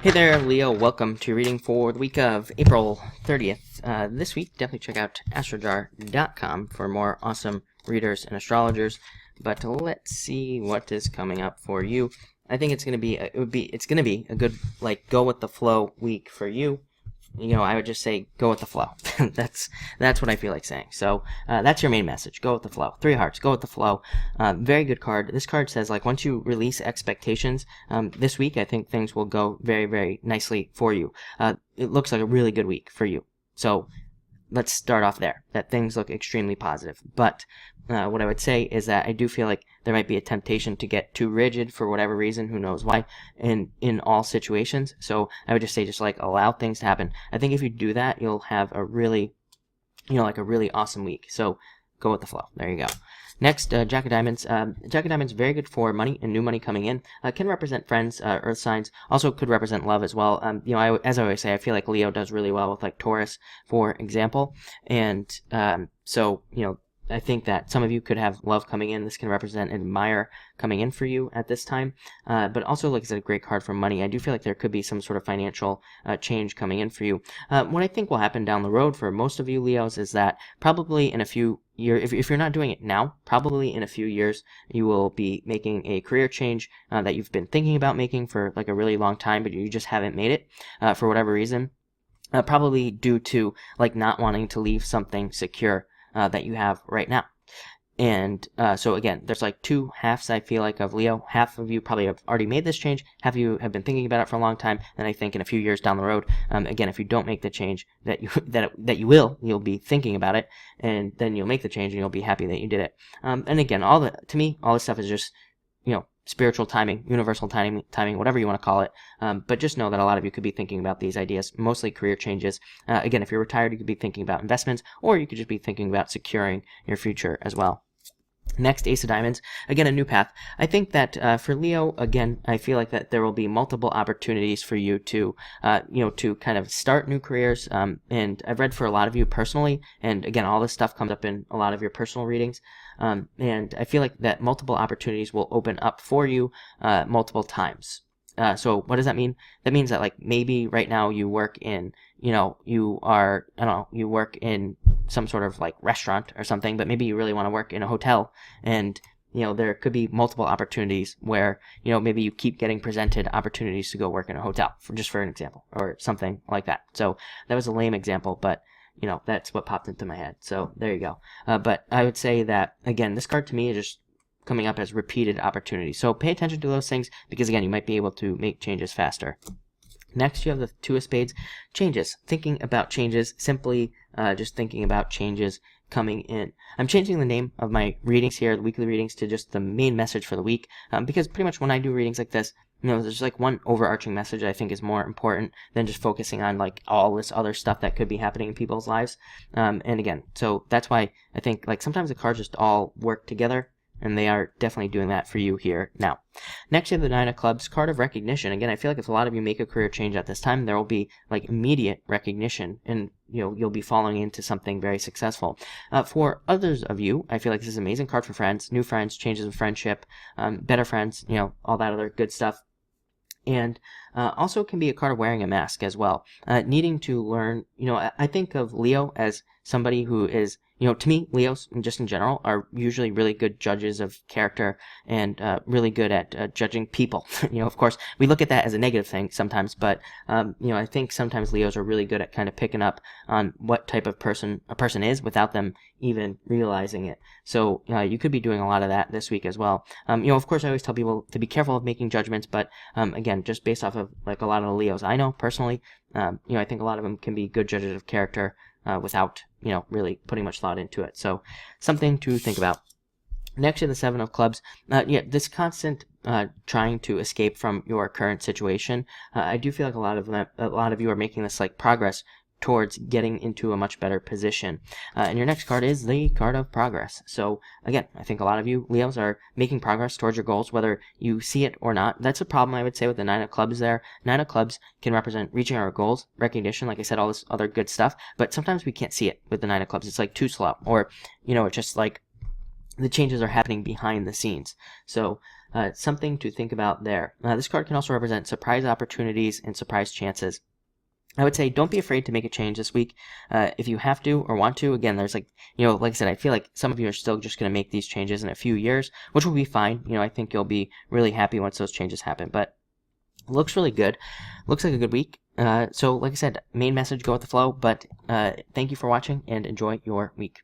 Hey there, Leo. Welcome to your reading for the week of April 30th. This week, definitely check out astrojar.com for more awesome readers and astrologers. But let's see what is coming up for you. I think it's gonna be a good go with the flow week for you. You know, I would just say go with the flow. that's what I feel like saying. So that's your main message. Go with the flow. 3 hearts. Go with the flow. Very good card. This card says once you release expectations, this week I think things will go very, very nicely for you. It looks like a really good week for you. So let's start off there, that things look extremely positive. But what I would say is that I do feel like there might be a temptation to get too rigid for whatever reason, who knows why, in all situations. So I would just say allow things to happen. I think if you do that, you'll have a really, a really awesome week. So go with the flow. There you go. Next, Jack of Diamonds. Jack of Diamonds, very good for money and new money coming in. Can represent friends, earth signs. Also could represent love as well. As I always say, I feel like Leo does really well with Taurus, for example. And so, I think that some of you could have love coming in. This can represent admire coming in for you at this time. But also, like I said, a great card for money. I do feel like there could be some sort of financial change coming in for you. What I think will happen down the road for most of you Leos is that probably in a few years, if you're not doing it now, probably in a few years, you will be making a career change that you've been thinking about making for a really long time, but you just haven't made it for whatever reason. Probably due to not wanting to leave something secure that you have right now. And so again, there's two halves, I feel like, of Leo. Half of you probably have already made this change. Half of you have been thinking about it for a long time. And I think in a few years down the road, again, if you don't make the change that you'll be thinking about it, and then you'll make the change and you'll be happy that you did it. And again, to me, all this stuff is just, spiritual timing, universal timing, whatever you want to call it. But just know that a lot of you could be thinking about these ideas, mostly career changes. Again, if you're retired, you could be thinking about investments, or you could just be thinking about securing your future as well. Next, Ace of Diamonds. Again, a new path. I think that for Leo, again, I feel like that there will be multiple opportunities for you to, to kind of start new careers. And I've read for a lot of you personally, and again, all this stuff comes up in a lot of your personal readings. And I feel like that multiple opportunities will open up for you multiple times. So what does that mean? That means that maybe right now you work in, you work in some sort of restaurant or something, but maybe you really want to work in a hotel, and there could be multiple opportunities where maybe you keep getting presented opportunities to go work in a hotel, for an example, or something like that. So that was a lame example, but that's what popped into my head. So there you go. But I would say that again, this card to me is just coming up as repeated opportunities. So pay attention to those things, because again, you might be able to make changes faster. Next, you have the Two of Spades. Changes. Thinking about changes. Simply just thinking about changes coming in. I'm changing the name of my readings here, the weekly readings, to just the main message for the week, because pretty much when I do readings like this, there's one overarching message I think is more important than just focusing on all this other stuff that could be happening in people's lives. And again, so that's why I think sometimes the cards just all work together, and they are definitely doing that for you here now. Next, you have the Nine of Clubs, card of recognition. Again, I feel like if a lot of you make a career change at this time, there will be immediate recognition, and you'll be falling into something very successful. For others of you, I feel like this is an amazing card for friends, new friends, changes of friendship, better friends, all that other good stuff. And also can be a card of wearing a mask as well. Needing to learn, I think of Leo as somebody who is, to me, Leos, just in general, are usually really good judges of character, and really good at judging people. Of course, we look at that as a negative thing sometimes, but, I think sometimes Leos are really good at kind of picking up on what type of person a person is without them even realizing it. So you could be doing a lot of that this week as well. Of course, I always tell people to be careful of making judgments, but again, just based off of a lot of the Leos I know personally, I think a lot of them can be good judges of character without really putting much thought into it. So something to think about. Next to the Seven of Clubs, this constant trying to escape from your current situation. I do feel like a lot of you are making this progress towards getting into a much better position. And your next card is the card of progress. So again, I think a lot of you Leos are making progress towards your goals, whether you see it or not. That's a problem, I would say, with the Nine of Clubs there. Nine of Clubs can represent reaching our goals, recognition, like I said, all this other good stuff, but sometimes we can't see it with the Nine of Clubs. It's too slow, or it's just the changes are happening behind the scenes. So something to think about there. This card can also represent surprise opportunities and surprise chances. I would say don't be afraid to make a change this week if you have to or want to. Again, there's like I said, I feel like some of you are still just going to make these changes in a few years, which will be fine. I think you'll be really happy once those changes happen. But looks really good. Looks like a good week. So like I said, main message, go with the flow. But thank you for watching and enjoy your week.